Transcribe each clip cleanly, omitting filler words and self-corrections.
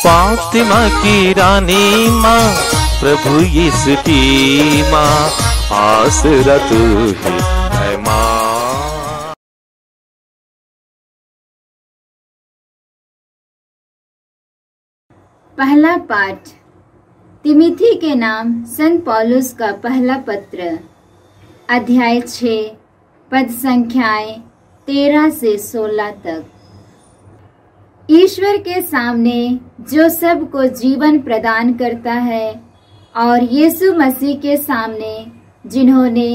फातिमा की रानी माँ, प्रभु यीशु की माँ, आसरा तू ही है माँ। पहला पाठ तिमिथी के नाम संत पौलुस का पहला पत्र, अध्याय 6, पद संख्याएं 13 से 16 तक। ईश्वर के सामने जो सबको जीवन प्रदान करता है और यीशु मसीह के सामने जिन्होंने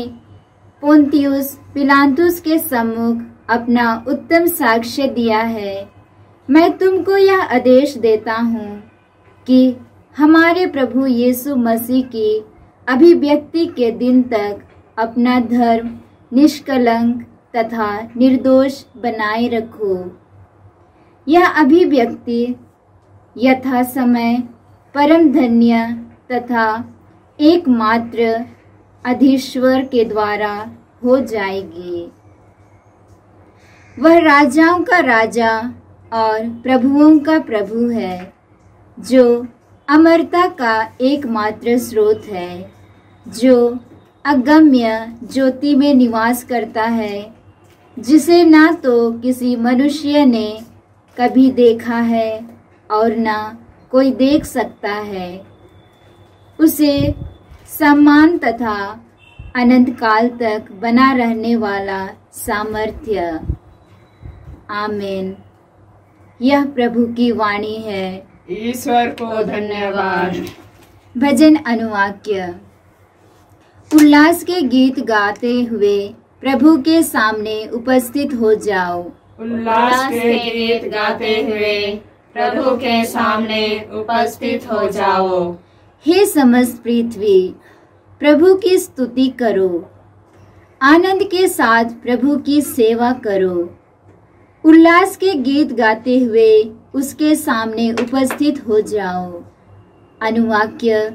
पोंतियुस पिलातुस के सम्मुख अपना उत्तम साक्ष्य दिया है, मैं तुमको यह आदेश देता हूँ कि हमारे प्रभु यीशु मसीह की अभिव्यक्ति के दिन तक अपना धर्म निष्कलंक तथा निर्दोष बनाए रखो। यह अभिव्यक्ति यथा समय परम धन्य तथा एकमात्र अधीश्वर के द्वारा हो जाएगी। वह राजाओं का राजा और प्रभुओं का प्रभु है, जो अमरता का एकमात्र स्रोत है, जो अगम्य ज्योति में निवास करता है, जिसे ना तो किसी मनुष्य ने कभी देखा है और ना कोई देख सकता है। उसे सम्मान तथा अनंत काल तक बना रहने वाला सामर्थ्य। आमीन। यह प्रभु की वाणी है। ईश्वर को धन्यवाद। भजन अनुवाक्य। उल्लास के गीत गाते हुए प्रभु के सामने उपस्थित हो जाओ। उल्लास के गीत गाते हुए प्रभु के सामने उपस्थित हो जाओ। हे समस्त पृथ्वी, प्रभु की स्तुति करो। आनंद के साथ प्रभु की सेवा करो। उल्लास के गीत गाते हुए उसके सामने उपस्थित हो जाओ। अनुवाक्य।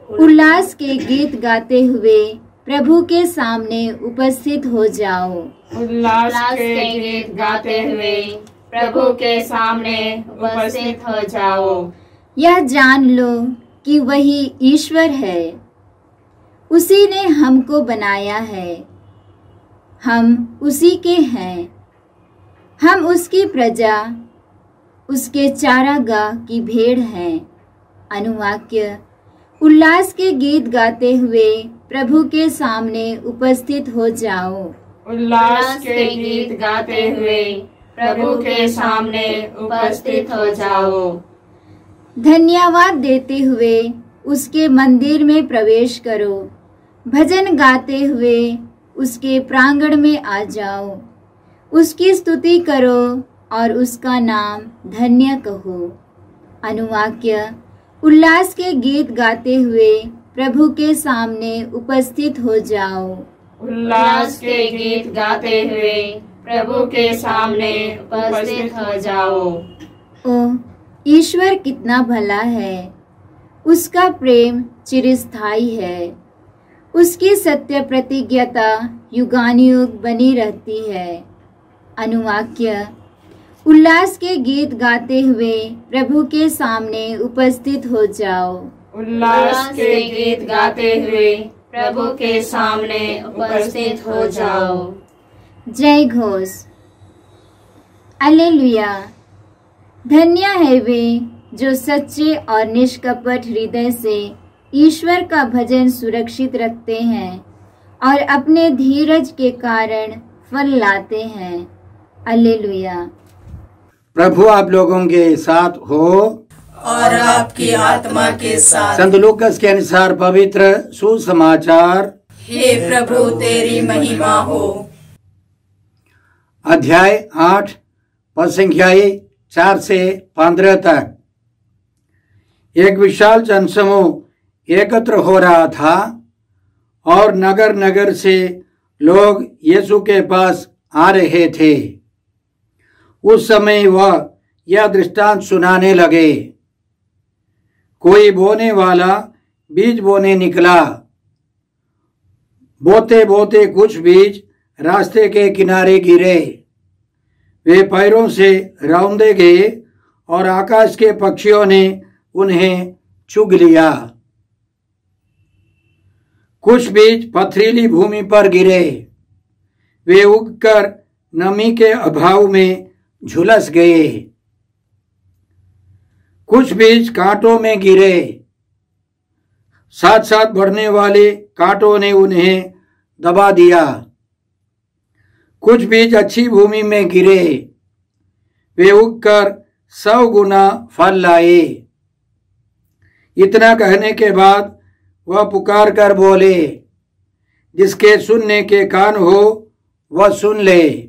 उल्लास के गीत गाते हुए प्रभु के सामने उपस्थित हो जाओ। उल्लास के गीत गाते हुए प्रभु के सामने उपस्थित हो जाओ। यह जान लो कि वही ईश्वर है। उसी ने हमको बनाया है। हम उसी के हैं। हम उसकी प्रजा, उसके चारागाह की भेड़ हैं। अनुवाक्य। उल्लास के गीत गाते हुए प्रभु के सामने उपस्थित हो जाओ। उल्लास के गीत गाते हुए प्रभु के सामने उपस्थित हो जाओ। धन्यवाद देते हुए उसके मंदिर में प्रवेश करो। भजन गाते हुए उसके प्रांगण में आ जाओ। उसकी स्तुति करो और उसका नाम धन्य कहो। अनुवाक्य। उल्लास के गीत गाते हुए प्रभु के सामने उपस्थित हो जाओ। उल्लास के गीत गाते हुए प्रभु के सामने उपस्थित हो जाओ। ओह, ईश्वर कितना भला है। उसका प्रेम चिरस्थायी है। उसकी सत्य प्रतिज्ञता युगानुयुग बनी रहती है। अनुवाक्य। उल्लास के गीत गाते हुए प्रभु के सामने उपस्थित हो जाओ। उल्लास के गीत गाते हुए प्रभु के सामने उपस्थित हो जाओ। जय घोष। alleluia। धन्य है वे जो सच्चे और निष्कपट हृदय से ईश्वर का भजन सुरक्षित रखते हैं और अपने धीरज के कारण फल लाते हैं। alleluia। प्रभु आप लोगों के साथ हो और आपकी आत्मा के साथ। संत लूकास के अनुसार पवित्र सुसमाचार। हे प्रभु तेरी महिमा हो। अध्याय 8 पद संख्याएं 4 से 15 तक। एक विशाल जनसमूह एकत्र हो रहा था और नगर नगर से लोग यीशु के पास आ रहे थे। उस समय वह यह दृष्टांत सुनाने लगे। कोई बोने वाला बीज बोने निकला। बोते बोते कुछ बीज रास्ते के किनारे गिरे। वे पैरों से रौंदे गए और आकाश के पक्षियों ने उन्हें चुग लिया। कुछ बीज पथरीली भूमि पर गिरे, वे उगकर नमी के अभाव में झुलस गए। कुछ बीज कांटों में गिरे, साथ साथ बढ़ने वाले कांटों ने उन्हें दबा दिया। कुछ बीज अच्छी भूमि में गिरे, वे उगकर 100 गुना फल लाए। इतना कहने के बाद वह पुकार कर बोले, जिसके सुनने के कान हो वह सुन ले।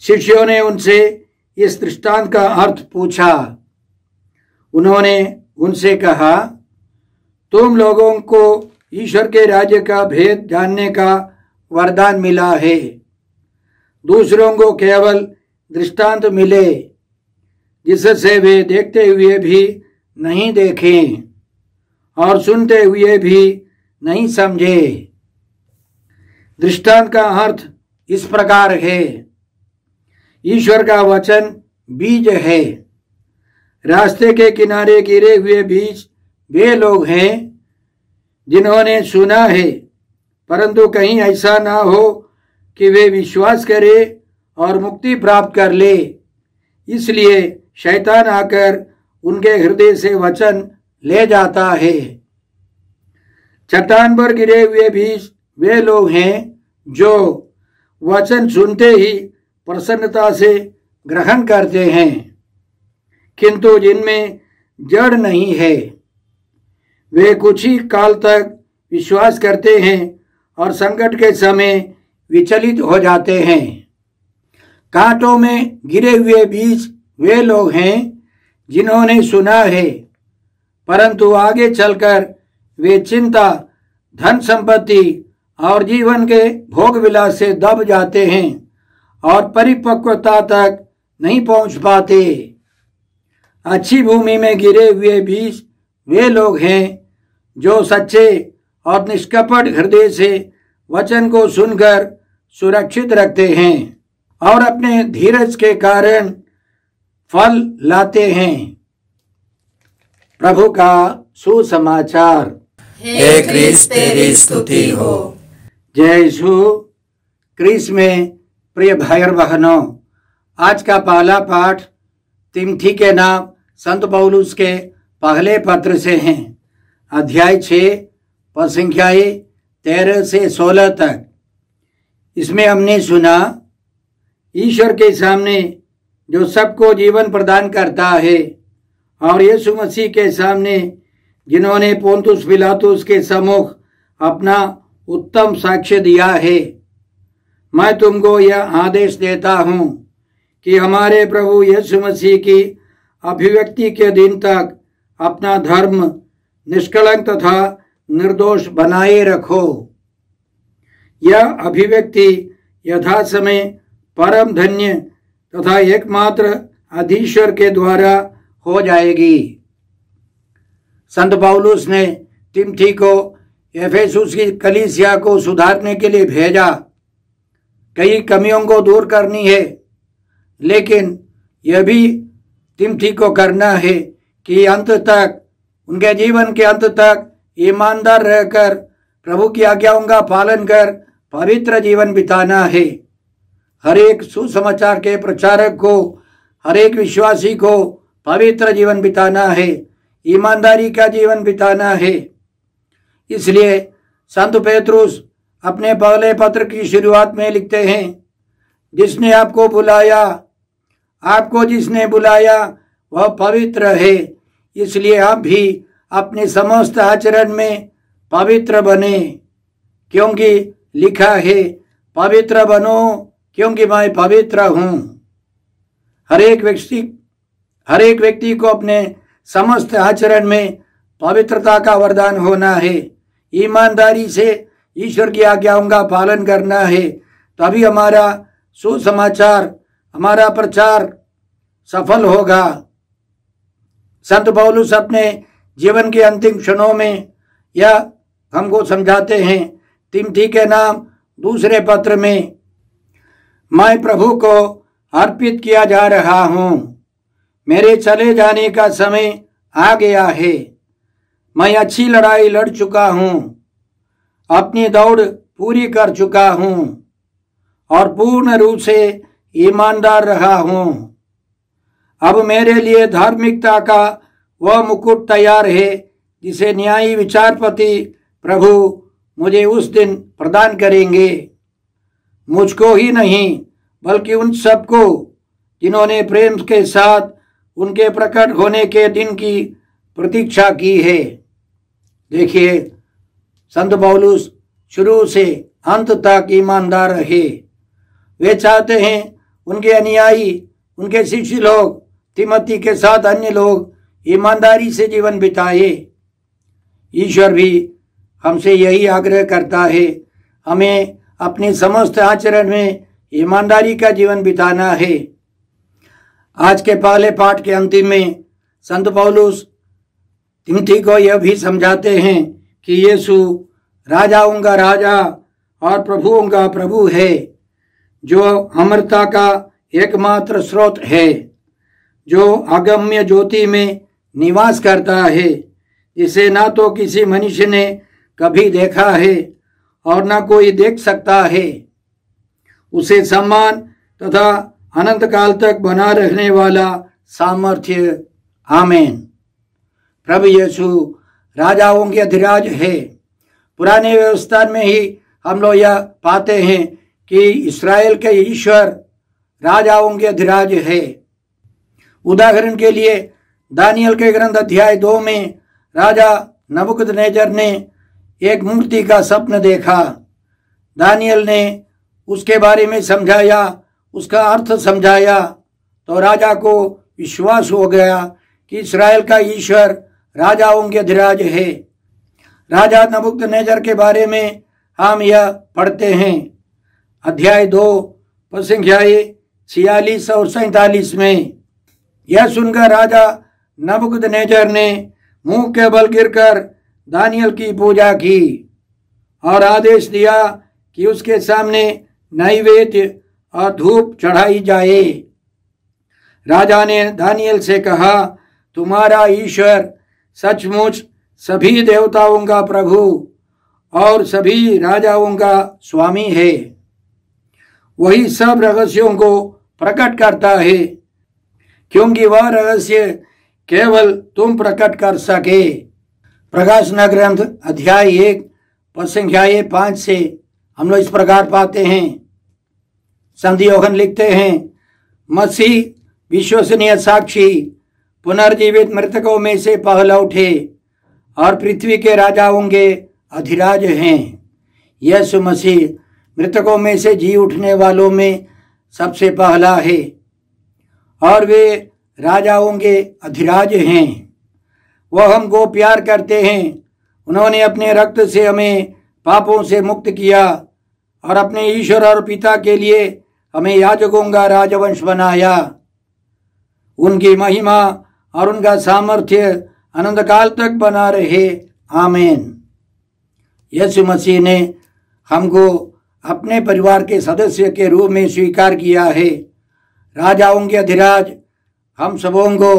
शिष्यों ने उनसे इस दृष्टांत का अर्थ पूछा। उन्होंने उनसे कहा, तुम लोगों को ईश्वर के राज्य का भेद जानने का वरदान मिला है। दूसरों को केवल दृष्टांत मिले, जिससे वे देखते हुए भी नहीं देखें और सुनते हुए भी नहीं समझे। दृष्टांत का अर्थ इस प्रकार है। ईश्वर का वचन बीज है। रास्ते के किनारे गिरे हुए बीज वे लोग हैं जिन्होंने सुना है, परंतु कहीं ऐसा ना हो कि वे विश्वास करें और मुक्ति प्राप्त कर ले। इसलिए शैतान आकर उनके हृदय से वचन ले जाता है। चट्टान पर गिरे हुए बीज वे लोग हैं जो वचन सुनते ही प्रसन्नता से ग्रहण करते हैं, किंतु जिनमें जड़ नहीं है। वे कुछ ही काल तक विश्वास करते हैं और संकट के समय विचलित हो जाते हैं। कांटों में गिरे हुए बीज वे लोग हैं जिन्होंने सुना है, परंतु आगे चलकर वे चिंता, धन संपत्ति और जीवन के भोग विलास से दब जाते हैं और परिपक्वता तक नहीं पहुंच पाते। अच्छी भूमि में गिरे हुए बीज वे लोग हैं जो सच्चे और निष्कपट हृदय से वचन को सुनकर सुरक्षित रखते हैं और अपने धीरज के कारण फल लाते हैं। प्रभु का सुसमाचार। हे क्रिस्त तेरी स्तुति हो। जय यीशु क्रिस्त में प्रिय भाई और बहनों, आज का पहला पाठ तिमोथी के नाम संत पौलुस के पहले पत्र से हैं। अध्याय 6 पद संख्याएं 13 से 16 तक। इसमें हमने सुना, ईश्वर के सामने जो सबको जीवन प्रदान करता है और यीशु मसीह के सामने जिन्होंने पोंतुस पिलातुस के सम्मुख अपना उत्तम साक्ष्य दिया है, मैं तुमको यह आदेश देता हूं कि हमारे प्रभु यीशु मसीह की अभिव्यक्ति के दिन तक अपना धर्म निष्कलंक तथा निर्दोष बनाए रखो। यह अभिव्यक्ति यथा समय परम धन्य तथा एकमात्र अधीश्वर के द्वारा हो जाएगी। संत पौलुस ने तिमोथी को एफेसुस की कलीसिया को सुधारने के लिए भेजा। कई कमियों को दूर करनी है, लेकिन यह भी तिमोथी को करना है कि अंत तक, उनके जीवन के अंत तक ईमानदार रहकर प्रभु की आज्ञाओं का पालन कर पवित्र जीवन बिताना है। हर एक सुसमाचार के प्रचारक को, हर एक विश्वासी को पवित्र जीवन बिताना है, ईमानदारी का जीवन बिताना है। इसलिए संत पेत्रुस अपने पहले पत्र की शुरुआत में लिखते हैं, जिसने आपको बुलाया, आपको जिसने बुलाया वह पवित्र है, इसलिए आप भी अपने समस्त आचरण में पवित्र बने, क्योंकि लिखा है, पवित्र बनो क्योंकि मैं पवित्र हूं। हर एक व्यक्ति को अपने समस्त आचरण में पवित्रता का वरदान होना है। ईमानदारी से ईश्वर की आज्ञाओं का पालन करना है, तभी हमारा सुसमाचार, हमारा प्रचार सफल होगा। संत पौलुस अपने जीवन के अंतिम क्षणों में यह हमको समझाते हैं। तिमोथी के नाम दूसरे पत्र में, मैं प्रभु को अर्पित किया जा रहा हूं, मेरे चले जाने का समय आ गया है। मैं अच्छी लड़ाई लड़ चुका हूं, अपनी दौड़ पूरी कर चुका हूं और पूर्ण रूप से ईमानदार रहा हूं। अब मेरे लिए धार्मिकता का वह मुकुट तैयार है जिसे न्यायी विचारपति प्रभु मुझे उस दिन प्रदान करेंगे। मुझको ही नहीं बल्कि उन सबको जिन्होंने प्रेम के साथ उनके प्रकट होने के दिन की प्रतीक्षा की है। देखिए, संत पौलुस शुरू से अंत तक ईमानदार रहे। वे चाहते हैं उनके अनुयायी, उनके शिष्य लोग, तिमोथी के साथ अन्य लोग ईमानदारी से जीवन बिताए। ईश्वर भी हमसे यही आग्रह करता है। हमें अपने समस्त आचरण में ईमानदारी का जीवन बिताना है। आज के पहले पाठ के अंतिम में संत पौलुस तिमोथी को यह भी समझाते हैं कि यीशु राजाओं का राजा और प्रभुओं का प्रभु है, जो अमरता का एकमात्र स्रोत है, जो अगम्य ज्योति में निवास करता है, जिसे ना तो किसी मनुष्य ने कभी देखा है और ना कोई देख सकता है। उसे सम्मान तथा अनंत काल तक बना रहने वाला सामर्थ्य। आमीन। प्रभु यीशु राजाओं के अधिराज है। पुराने व्यवस्था में ही हम लोग यह पाते हैं कि इस्राएल के ईश्वर राजाओं के अधिराज है। उदाहरण के लिए दानियल के ग्रंथ अध्याय 2 में राजा नबूकदनेस्सर ने एक मूर्ति का स्वप्न देखा। दानियल ने उसके बारे में समझाया, उसका अर्थ समझाया, तो राजा को विश्वास हो गया कि इस्राएल का ईश्वर राजाओं के अधिराज है। राजा नबूकदनेस्सर के बारे में हम यह पढ़ते हैं अध्याय 2 पद संख्या 46 और 47 में। यह सुनकर राजा नबूकदनेस्सर ने मुंह के बल गिरकर दानियल की पूजा की और आदेश दिया कि उसके सामने नैवेद्य और धूप चढ़ाई जाए। राजा ने दानियल से कहा, तुम्हारा ईश्वर सचमुच सभी देवताओं का प्रभु और सभी राजाओं का स्वामी है। वही सब रहस्यों को प्रकट करता है, क्योंकि वह रहस्य केवल तुम प्रकट कर सके। प्रकाशन ग्रंथ अध्याय 1 पद संख्या 5 से हम लोग इस प्रकार पाते हैं। संत यूहन्ना लिखते हैं, मसीह विश्वसनीय साक्षी पुनर्जीवित मृतकों में से पहला उठे और पृथ्वी के राजाओं के अधिराज हैं। यीशु मसीह मृतकों में से जी उठने वालों में सबसे पहला है और वे राजाओं के अधिराज हैं। वह हमको प्यार करते हैं। उन्होंने अपने रक्त से हमें पापों से मुक्त किया और अपने ईश्वर और पिता के लिए हमें याजकों का राजवंश बनाया। उनकी महिमा और उनका सामर्थ्य अनंत काल तक बना रहे। आमीन। यीशु मसीह ने हमको अपने परिवार के सदस्य के रूप में स्वीकार किया है। राजाओं के अधिराज हम सबों को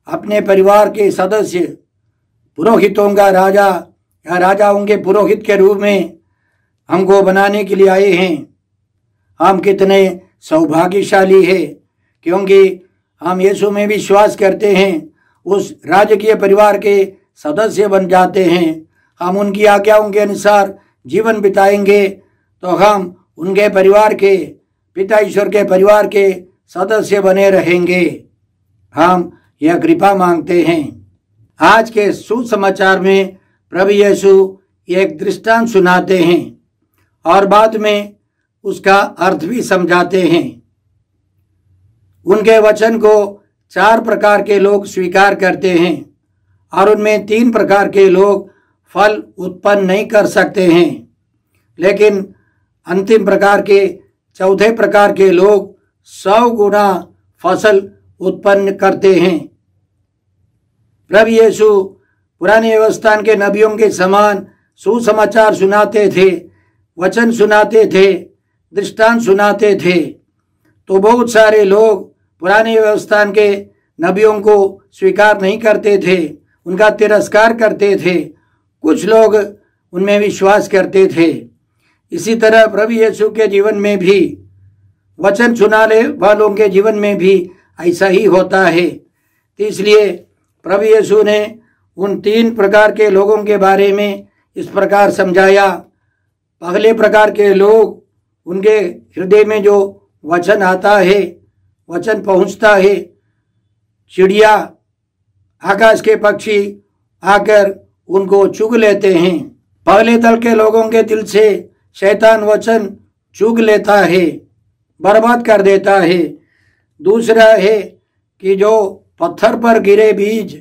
अपने परिवार के सदस्य, पुरोहितों का राजा या राजाओं के पुरोहित के रूप में हमको बनाने के लिए आए हैं। हम कितने सौभाग्यशाली हैं, क्योंकि हम यीशु में विश्वास करते हैं, उस राजकीय परिवार के सदस्य बन जाते हैं। हम उनकी आज्ञाओं के अनुसार जीवन बिताएंगे तो हम उनके परिवार के, पिता ईश्वर के परिवार के सदस्य बने रहेंगे। हम यह कृपा मांगते हैं। आज के सुसमाचार में प्रभु यीशु एक दृष्टांत सुनाते हैं और बाद में उसका अर्थ भी समझाते हैं। उनके वचन को 4 प्रकार के लोग स्वीकार करते हैं और उनमें 3 प्रकार के लोग फल उत्पन्न नहीं कर सकते हैं, लेकिन अंतिम प्रकार के, चौथे प्रकार के लोग 100 गुना फसल उत्पन्न करते हैं। प्रभु यीशु पुराने व्यवस्था के नबियों के समान सुसमाचार सुनाते थे, वचन सुनाते थे, दृष्टांत सुनाते थे। तो बहुत सारे लोग पुराने व्यवस्था के नबियों को स्वीकार नहीं करते थे, उनका तिरस्कार करते थे। कुछ लोग उनमें विश्वास करते थे। इसी तरह प्रभु यीशु के जीवन में भी, वचन सुनाने वालों के जीवन में भी ऐसा ही होता है। तो इसलिए प्रभु यीशु ने उन 3 प्रकार के लोगों के बारे में इस प्रकार समझाया। पहले प्रकार के लोग, उनके हृदय में जो वचन आता है, वचन पहुंचता है, चिड़िया, आकाश के पक्षी आकर उनको चुग लेते हैं। पहले दल के लोगों के दिल से शैतान वचन चुग लेता है, बर्बाद कर देता है। दूसरा है कि जो पत्थर पर गिरे बीज,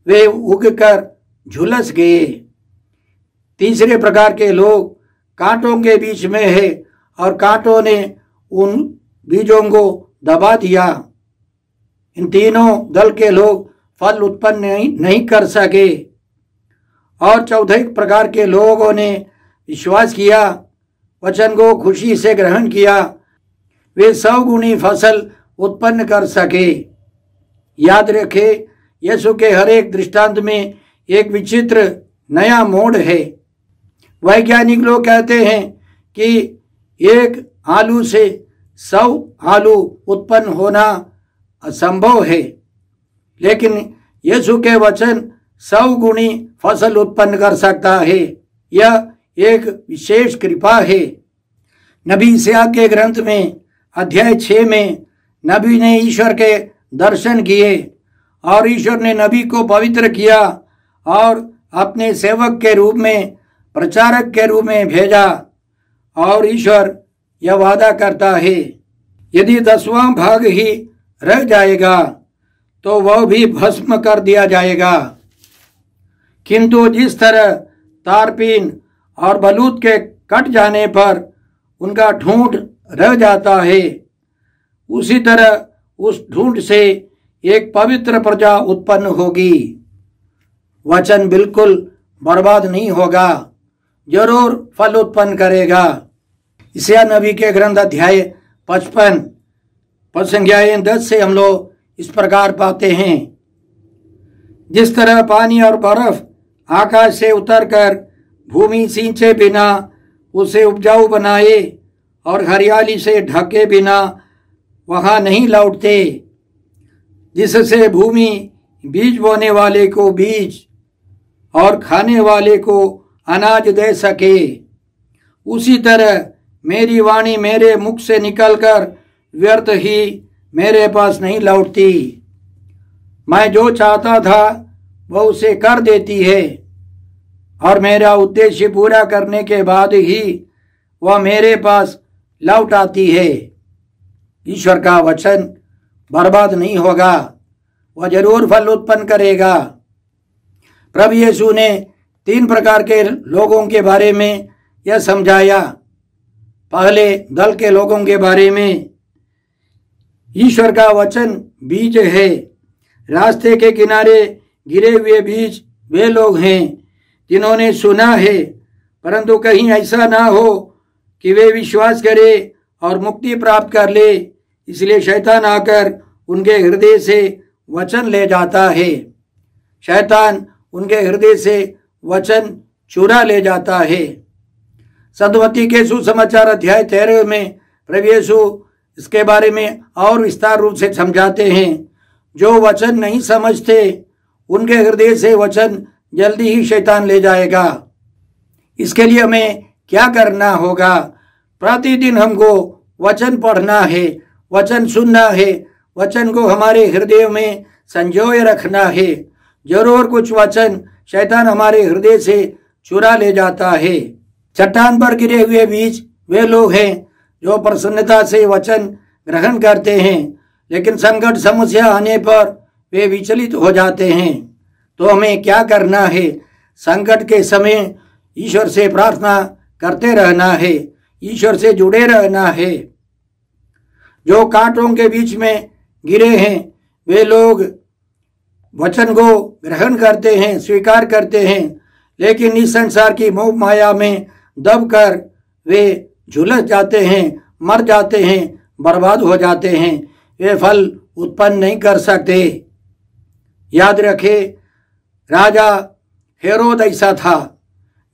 वे उगकर झुलस गए। तीसरे प्रकार के लोग कांटों के बीच में है और कांटों ने उन बीजों को दबा दिया। इन तीनों दल के लोग फल उत्पन्न नहीं कर सके। और चौथे प्रकार के लोगों ने विश्वास किया, वचन को खुशी से ग्रहण किया, वे 100 गुनी फसल उत्पन्न कर सके। याद रखें, यीशु के हर एक दृष्टांत में एक विचित्र नया मोड़ है। वैज्ञानिक लोग कहते हैं कि एक आलू से 100 आलू उत्पन्न होना असंभव है, लेकिन यीशु के वचन 100 गुनी फसल उत्पन्न कर सकता है। यह एक विशेष कृपा है। नबी इस्याक के ग्रंथ में अध्याय 6 में नबी ने ईश्वर के दर्शन किए और ईश्वर ने नबी को पवित्र किया और अपने सेवक के रूप में, प्रचारक के रूप में भेजा। और ईश्वर यह वादा करता है, यदि 10वां भाग ही रह जाएगा तो वह भी भस्म कर दिया जाएगा। किंतु जिस तरह तारपीन और बलूत के कट जाने पर उनका ढूंढ रह जाता है, उसी तरह उस ढूंढ से एक पवित्र प्रजा उत्पन्न होगी। वचन बिल्कुल बर्बाद नहीं होगा, जरूर फल उत्पन्न करेगा। यशायाह नबी के ग्रंथ अध्याय 55 पद संख्या 10 से हम लोग इस प्रकार पाते हैं, जिस तरह पानी और बर्फ आकाश से उतरकर भूमि सींचे बिना उसे उपजाऊ बनाए और हरियाली से ढके बिना वहां नहीं लौटते, जिससे भूमि बीज बोने वाले को बीज और खाने वाले को अनाज दे सके, उसी तरह मेरी वाणी मेरे मुख से निकलकर व्यर्थ ही मेरे पास नहीं लौटती। मैं जो चाहता था वह उसे कर देती है और मेरा उद्देश्य पूरा करने के बाद ही वह मेरे पास लौट आती है। ईश्वर का वचन बर्बाद नहीं होगा, वह जरूर फल उत्पन्न करेगा। प्रभु यीशु ने 3 प्रकार के लोगों के बारे में यह समझाया। पहले दल के लोगों के बारे में, ईश्वर का वचन बीज है। रास्ते के किनारे गिरे हुए बीज वे लोग हैं जिन्होंने सुना है, परंतु कहीं ऐसा ना हो कि वे विश्वास करें और मुक्ति प्राप्त कर ले, इसलिए शैतान आकर उनके हृदय से वचन ले जाता है। शैतान उनके हृदय से वचन चुरा ले जाता है। सदमती के सुसमाचार अध्याय 13 में प्रभु यीशु इसके बारे में और विस्तार रूप से समझाते हैं। जो वचन नहीं समझते उनके हृदय से वचन जल्दी ही शैतान ले जाएगा। इसके लिए हमें क्या करना होगा? प्रतिदिन हमको वचन पढ़ना है, वचन सुनना है, वचन को हमारे हृदय में संजोए रखना है। जरूर कुछ वचन शैतान हमारे हृदय से चुरा ले जाता है। चट्टान पर गिरे हुए बीज वे लोग हैं जो प्रसन्नता से वचन ग्रहण करते हैं, लेकिन संकट समस्या आने पर वे विचलित हो जाते हैं। तो हमें क्या करना है? संकट के समय ईश्वर से प्रार्थना करते रहना है, ईश्वर से जुड़े रहना है। जो कांटों के बीच में गिरे हैं वे लोग वचन को ग्रहण करते हैं, स्वीकार करते हैं, लेकिन इस संसार की मोह माया में दबकर वे झुलस जाते हैं, मर जाते हैं, बर्बाद हो जाते हैं। वे फल उत्पन्न नहीं कर सकते। याद रखे, राजा हेरोद ऐसा था,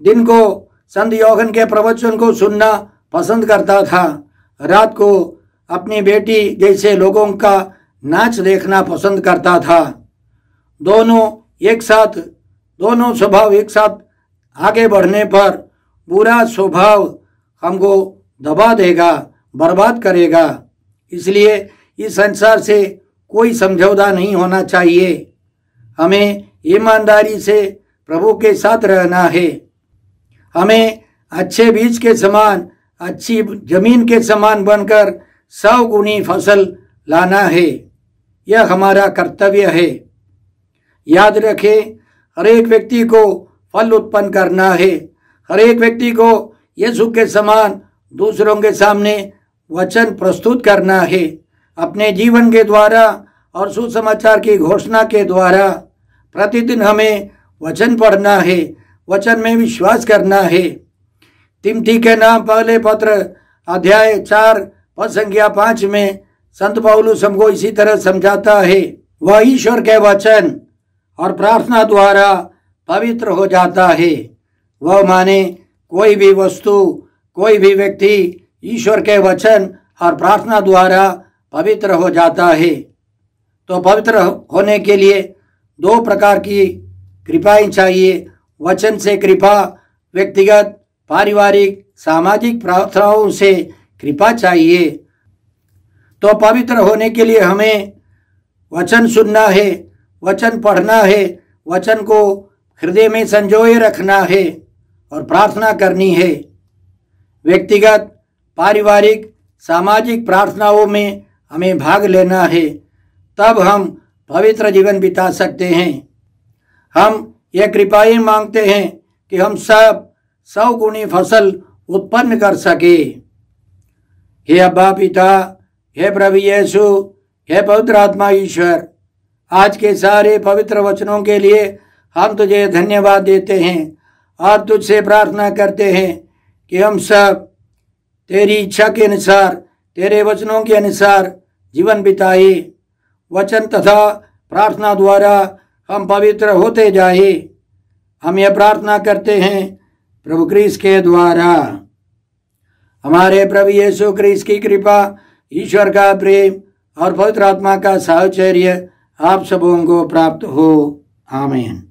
दिन को संत यूहन्ना के प्रवचन को सुनना पसंद करता था, रात को अपनी बेटी जैसे लोगों का नाच देखना पसंद करता था। दोनों स्वभाव एक साथ आगे बढ़ने पर बुरा स्वभाव हमको दबा देगा, बर्बाद करेगा। इसलिए इस संसार से कोई समझौता नहीं होना चाहिए। हमें ईमानदारी से प्रभु के साथ रहना है। हमें अच्छे बीज के समान, अच्छी जमीन के समान बनकर 100 गुनी फसल लाना है। यह हमारा कर्तव्य है। याद रखें, हर एक व्यक्ति को फल उत्पन्न करना है। हर एक व्यक्ति को यीशु के समान दूसरों के सामने वचन प्रस्तुत करना है। अपने जीवन के द्वारा और सुसमाचार की घोषणा के द्वारा प्रतिदिन हमें वचन पढ़ना है, वचन में विश्वास करना है। तिमोथी के नाम पहले पत्र अध्याय 4 पद संख्या 5 में संत पौलुस हमको इसी तरह समझाता है। वह ईश्वर के वचन और प्रार्थना द्वारा पवित्र हो जाता है। वह माने कोई भी वस्तु, कोई भी व्यक्ति ईश्वर के वचन और प्रार्थना द्वारा पवित्र हो जाता है। तो पवित्र होने के लिए 2 प्रकार की कृपाएं चाहिए। वचन से कृपा, व्यक्तिगत, पारिवारिक, सामाजिक प्रार्थनाओं से कृपा चाहिए। तो पवित्र होने के लिए हमें वचन सुनना है, वचन पढ़ना है, वचन को हृदय में संजोए रखना है और प्रार्थना करनी है। व्यक्तिगत, पारिवारिक, सामाजिक प्रार्थनाओं में हमें भाग लेना है, तब हम पवित्र जीवन बिता सकते हैं। हम यह कृपाएं मांगते हैं कि हम सब 100 गुनी फसल उत्पन्न कर सके। हे अब्बा पिता, हे प्रभु यीशु, हे पवित्र आत्मा ईश्वर, आज के सारे पवित्र वचनों के लिए हम तुझे धन्यवाद देते हैं और तुझसे प्रार्थना करते हैं कि हम सब तेरी इच्छा के अनुसार, तेरे वचनों के अनुसार जीवन बिताए। वचन तथा प्रार्थना द्वारा हम पवित्र होते जाए। हम यह प्रार्थना करते हैं प्रभु क्रिस्त के द्वारा। हमारे प्रभु यीशु क्रिस्त की कृपा, ईश्वर का प्रेम और पवित्र आत्मा का साहचर्य आप सबों को प्राप्त हो। आमीन।